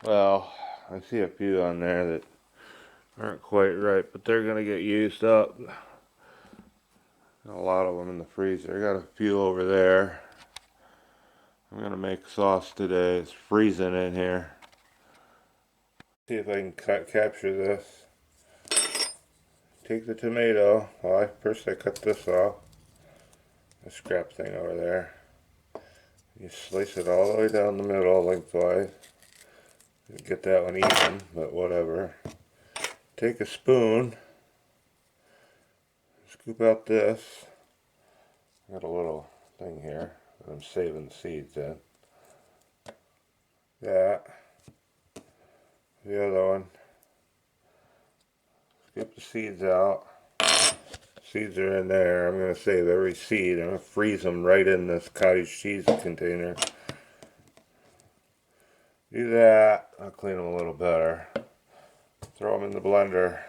Well, I see a few on there that aren't quite right, but they're gonna get used up. A lot of them in the freezer. I got a few over there. I'm gonna make sauce today. It's freezing in here. See if I can capture this. Take the tomato. Well, first I cut this off. The scrap thing over there. You slice it all the way down the middle, lengthwise. Get that one even, but whatever. Take a spoon. Scoop out this. I got a little thing here that I'm saving the seeds in. That. The other one. Scoop the seeds out. Seeds are in there. I'm going to save every seed. I'm going to freeze them right in this cottage cheese container. Do that. I'll clean them a little better. Throw them in the blender.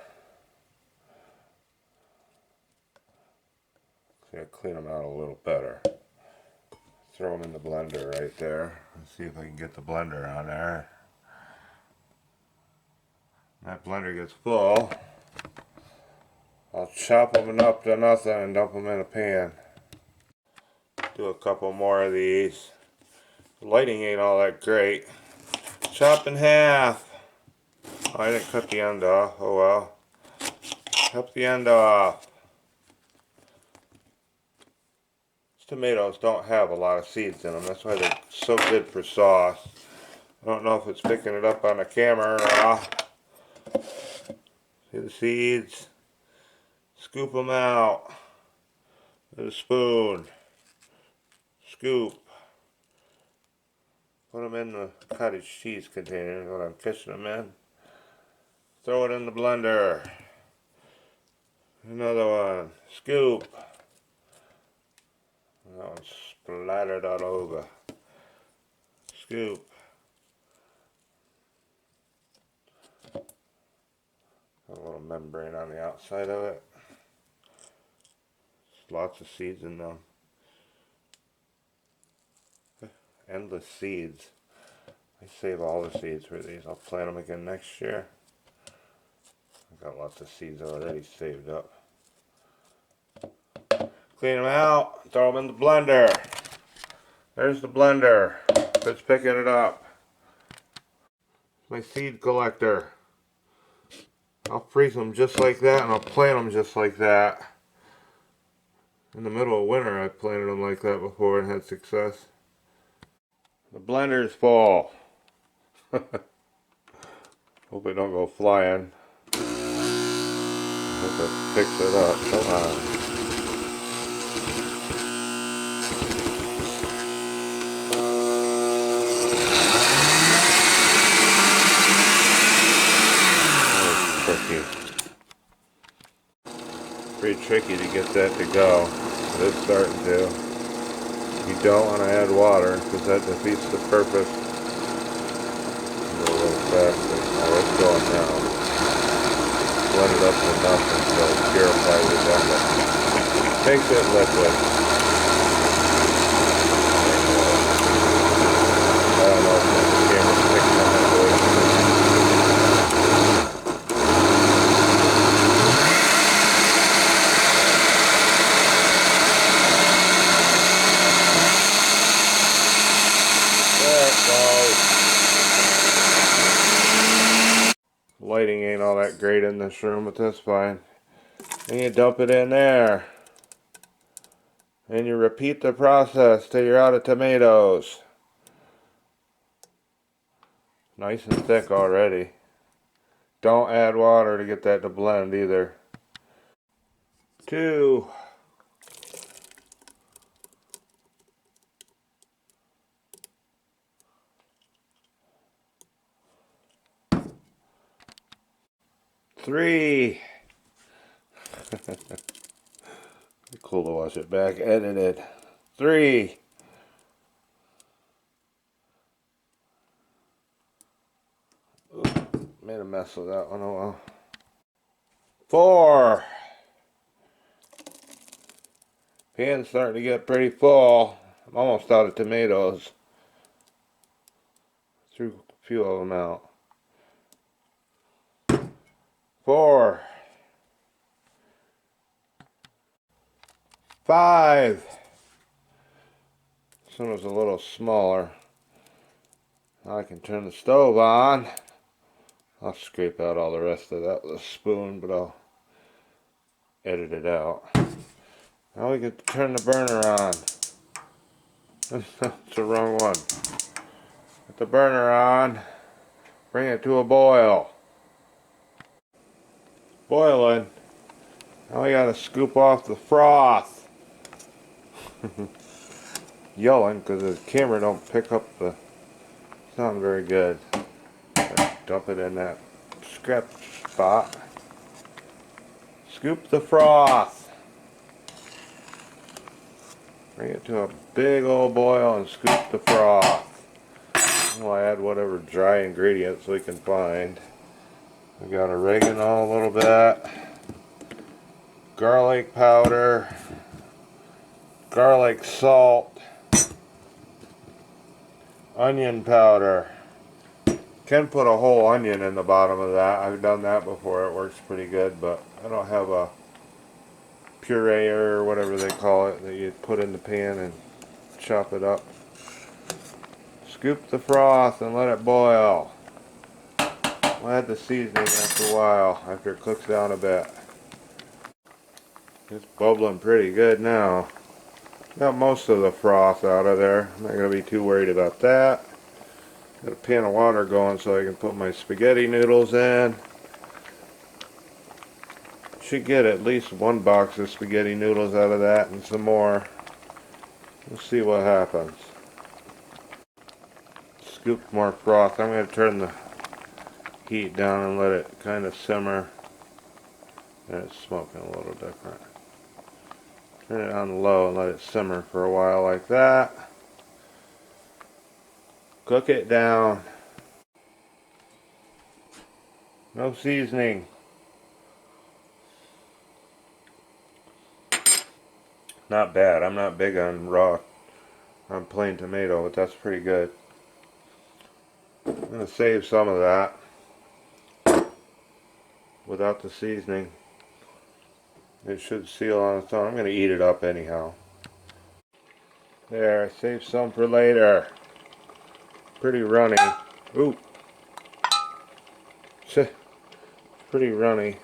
See, I clean them out a little better. Throw them in the blender right there. Let's see if I can get the blender on there. That blender gets full. I'll chop them up to nothing and dump them in a pan. Do a couple more of these. The lighting ain't all that great. Chop in half. Oh, I didn't cut the end off. Oh well. Chop the end off. These tomatoes don't have a lot of seeds in them. That's why they're so good for sauce. I don't know if it's picking it up on the camera or not. See the seeds? Scoop them out with a spoon. Scoop. Put them in the cottage cheese container is what I'm kissing them in. Throw it in the blender. Another one. Scoop. That one's splattered all over. Scoop. A little membrane on the outside of it. There's lots of seeds in them. Endless seeds. I save all the seeds for these. I'll plant them again next year. I've got lots of seeds already saved up. Clean them out. Throw them in the blender. There's the blender. It's picking it up. My seed collector. I'll freeze them just like that and I'll plant them just like that. In the middle of winter I planted them like that before and had success. The blender's full. Hope it don't go flying. Hope it picks it up. Come on. Tricky. Pretty tricky to get that to go. But it's starting to. You don't want to add water because that defeats the purpose. Go a little faster. Oh, it's going now. Blend it up enough until it purifies it down. Makes it liquid. I don't know if the camera's picking up my voice. Lighting ain't all that great in this room, but that's fine. And you dump it in there. And you repeat the process till you're out of tomatoes. Nice and thick already. Don't add water to get that to blend either. 2. 3. Cool to watch it back edited. 3. Ooh, made a mess of that one. Oh well. 4. Pan's starting to get pretty full. I'm almost out of tomatoes. Threw a few of them out. 4, 5. This one was a little smaller. Now I can turn the stove on. I'll scrape out all the rest of that with a spoon, but I'll edit it out. Now we get to turn the burner on. That's the wrong one. Put the burner on. Bring it to a boil. Boiling. Now we gotta scoop off the froth. Yelling because the camera don't pick up the sound very good. Dump it in that scrap spot. Scoop the froth. Bring it to a big old boil and scoop the froth. We'll add whatever dry ingredients we can find. We got oregano a little bit, garlic powder, garlic salt, onion powder. Can put a whole onion in the bottom of that. I've done that before. It works pretty good, but I don't have a puree or whatever they call it that you put in the pan and chop it up. Scoop the froth and let it boil. We'll add the seasoning after a while, after it cooks down a bit. It's bubbling pretty good now. Got most of the froth out of there. I'm not going to be too worried about that. Got a pan of water going so I can put my spaghetti noodles in. Should get at least one box of spaghetti noodles out of that and some more. We'll see what happens. Scoop more froth. I'm going to turn the heat down and let it kind of simmer. And it's smoking a little different. Turn it on low and let it simmer for a while like that. Cook it down. No seasoning. Not bad. I'm not big on plain tomato, but that's pretty good. I'm going to save some of that without the seasoning. It should seal on its own. I'm going to eat it up anyhow. There, I saved some for later. Pretty runny. Ooh. Pretty runny.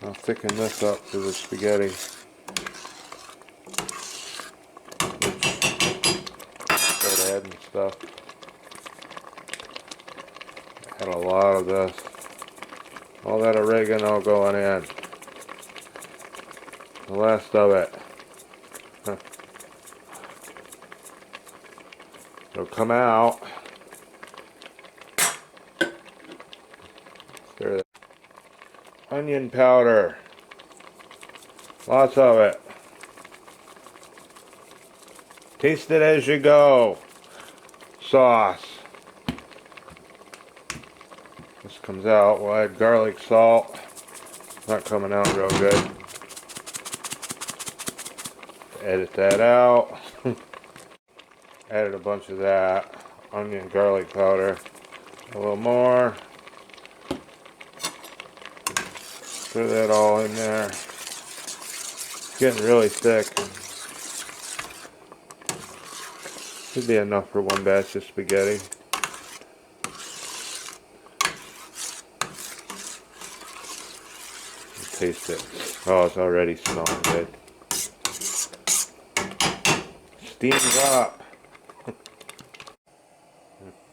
I'll thicken this up for the spaghetti. Start adding stuff. Had a lot of this. All that oregano going in. The last of it. It'll come out. There. Onion powder. Lots of it. Taste it as you go. Sauce. This comes out. We'll add garlic salt. Not coming out real good. Edit that out. Added a bunch of that. Onion, garlic powder. A little more. Throw that all in there. It's getting really thick. Should be enough for one batch of spaghetti. Taste it. Oh, it's already smelling good. Steams up.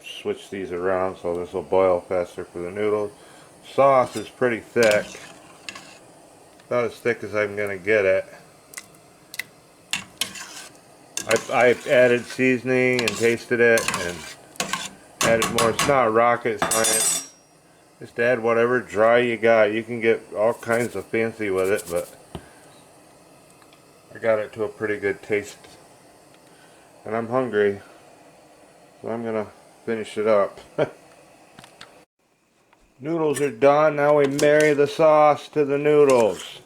Switch these around so this will boil faster for the noodles. Sauce is pretty thick. About as thick as I'm going to get it. I've added seasoning and tasted it and added more. It's not rocket science. Just add whatever dry you got. You can get all kinds of fancy with it, but I got it to a pretty good taste. And I'm hungry, so I'm going to finish it up. Noodles are done. Now we marry the sauce to the noodles.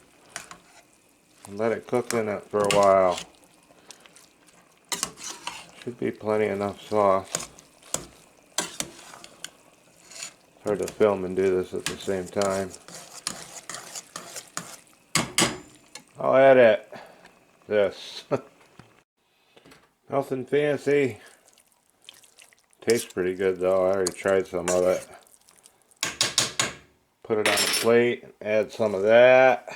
And let it cook in it for a while. Should be plenty enough sauce. Hard to film and do this at the same time. I'll edit this. Nothing fancy. Tastes pretty good though. I already tried some of it. Put it on a plate, add some of that,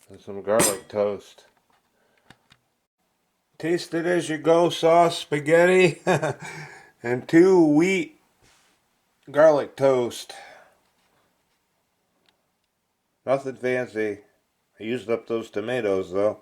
and some garlic toast. Taste it as you go sauce spaghetti and 2 wheat garlic toast. Nothing fancy. I used up those tomatoes though.